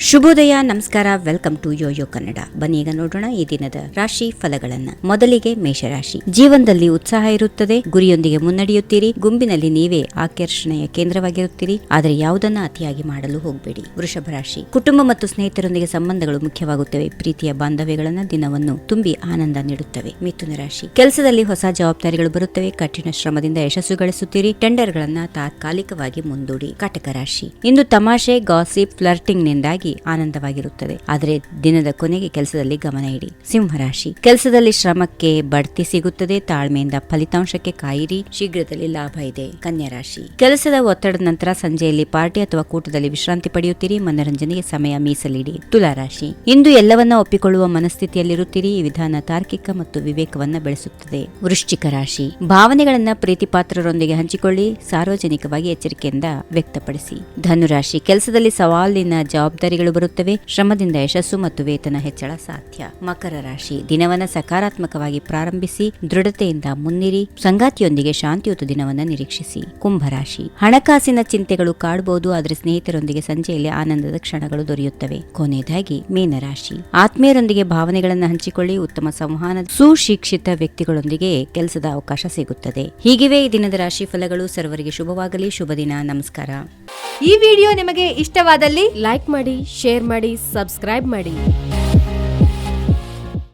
ಶುಭೋದಯ, ನಮಸ್ಕಾರ. Welcome to Yoyo Kannada. ಬನ್ನಿ ಈಗ ನೋಡೋಣ ಈ ದಿನದ ರಾಶಿ ಫಲಗಳನ್ನ. ಮೊದಲಿಗೆ ಮೇಷರಾಶಿ. ಜೀವನದಲ್ಲಿ ಉತ್ಸಾಹ ಇರುತ್ತದೆ, ಗುರಿಯೊಂದಿಗೆ ಮುನ್ನಡೆಯುತ್ತೀರಿ, ಗುಂಪಿನಲ್ಲಿ ನೀವೇ ಆಕರ್ಷಣೆಯ ಕೇಂದ್ರವಾಗಿರುತ್ತೀರಿ, ಆದರೆ ಯಾವುದನ್ನ ಅತಿಯಾಗಿ ಮಾಡಲು ಹೋಗಬೇಡಿ. ವೃಷಭ ರಾಶಿ. ಕುಟುಂಬ ಮತ್ತು ಸ್ನೇಹಿತರೊಂದಿಗೆ ಸಂಬಂಧಗಳು ಮುಖ್ಯವಾಗುತ್ತವೆ, ಪ್ರೀತಿಯ ಬಾಂಧವ್ಯಗಳನ್ನ ದಿನವನ್ನು ತುಂಬಿ ಆನಂದ ನೀಡುತ್ತವೆ. ಮಿಥುನ ರಾಶಿ. ಕೆಲಸದಲ್ಲಿ ಹೊಸ ಜವಾಬ್ದಾರಿಗಳು ಬರುತ್ತವೆ, ಕಠಿಣ ಶ್ರಮದಿಂದ ಯಶಸ್ಸು ಗಳಿಸುತ್ತೀರಿ, ಟೆಂಡರ್ಗಳನ್ನ ತಾತ್ಕಾಲಿಕವಾಗಿ ಮುಂದೂಡಿ. ಕಟಕ ರಾಶಿ. ಇಂದು ತಮಾಷೆ, ಗಾಸಿಪ್, ಫ್ಲರ್ಟಿಂಗ್ ನಿಂದಾಗಿ ಆನಂದವಾಗಿರುತ್ತದೆ, ಆದರೆ ದಿನದ ಕೊನೆಗೆ ಕೆಲಸದಲ್ಲಿ ಗಮನ ಇಡಿ. ಸಿಂಹರಾಶಿ. ಕೆಲಸದಲ್ಲಿ ಶ್ರಮಕ್ಕೆ ಬಡ್ತಿ ಸಿಗುತ್ತದೆ, ತಾಳ್ಮೆಯಿಂದ ಫಲಿತಾಂಶಕ್ಕೆ ಕಾಯಿರಿ, ಶೀಘ್ರದಲ್ಲಿ ಲಾಭ ಇದೆ. ಕನ್ಯಾ ರಾಶಿ. ಕೆಲಸದ ಒತ್ತಡದ ನಂತರ ಸಂಜೆಯಲ್ಲಿ ಪಾರ್ಟಿ ಅಥವಾ ಕೂಟದಲ್ಲಿ ವಿಶ್ರಾಂತಿ ಪಡೆಯುತ್ತೀರಿ, ಮನರಂಜನೆಗೆ ಸಮಯ ಮೀಸಲಿಡಿ. ತುಲಾರಾಶಿ. ಇಂದು ಎಲ್ಲವನ್ನ ಒಪ್ಪಿಕೊಳ್ಳುವ ಮನಸ್ಥಿತಿಯಲ್ಲಿರುತ್ತೀರಿ, ಈ ವಿಧಾನ ತಾರ್ಕಿಕ ಮತ್ತು ವಿವೇಕವನ್ನ ಬೆಳೆಸುತ್ತದೆ. ವೃಶ್ಚಿಕ ರಾಶಿ. ಭಾವನೆಗಳನ್ನ ಪ್ರೀತಿಪಾತ್ರರೊಂದಿಗೆ ಹಂಚಿಕೊಳ್ಳಿ, ಸಾರ್ವಜನಿಕವಾಗಿ ಎಚ್ಚರಿಕೆಯಿಂದ ವ್ಯಕ್ತಪಡಿಸಿ. ಧನುರಾಶಿ. ಕೆಲಸದಲ್ಲಿ ಸವಾಲಿನ ಜವಾಬ್ದಾರಿಗಳು ಬರುತ್ತವೆ, ಶ್ರಮದಿಂದ ಯಶಸ್ಸು ಮತ್ತು ವೇತನ ಹೆಚ್ಚಳ ಸಾಧ್ಯ. ಮಕರ ರಾಶಿ. ದಿನವನ್ನ ಸಕಾರಾತ್ಮಕವಾಗಿ ಪ್ರಾರಂಭಿಸಿ, ದೃಢತೆಯಿಂದ ಮುನ್ನಿರಿ, ಸಂಗಾತಿಯೊಂದಿಗೆ ಶಾಂತಿಯುತ ದಿನವನ್ನ ನಿರೀಕ್ಷಿಸಿ. ಕುಂಭರಾಶಿ. ಹಣಕಾಸಿನ ಚಿಂತೆಗಳು ಕಾಡಬಹುದು, ಆದರೆ ಸ್ನೇಹಿತರೊಂದಿಗೆ ಸಂಜೆಯಲ್ಲಿ ಆನಂದದ ಕ್ಷಣಗಳು ದೊರೆಯುತ್ತವೆ. ಕೊನೆಯದಾಗಿ ಮೀನರಾಶಿ. ಆತ್ಮೀಯರೊಂದಿಗೆ ಭಾವನೆಗಳನ್ನು ಹಂಚಿಕೊಳ್ಳಿ, ಉತ್ತಮ ಸಂವಹನ, ಸುಶಿಕ್ಷಿತ ವ್ಯಕ್ತಿಗಳೊಂದಿಗೆ ಕೆಲಸದ ಅವಕಾಶ ಸಿಗುತ್ತದೆ. ಹೀಗಿವೆ ಈ ದಿನದ ರಾಶಿ ಫಲಗಳು. ಸರ್ವರಿಗೆ ಶುಭವಾಗಲಿ. ಶುಭ ದಿನ. ನಮಸ್ಕಾರ. ಈ ವಿಡಿಯೋ ನಿಮಗೆ ಇಷ್ಟವಾದಲ್ಲಿ ಲೈಕ್ ಮಾಡಿ, ಶೇರ್ ಮಾಡಿ, ಸಬ್ಸ್ಕ್ರೈಬ್ ಮಾಡಿ.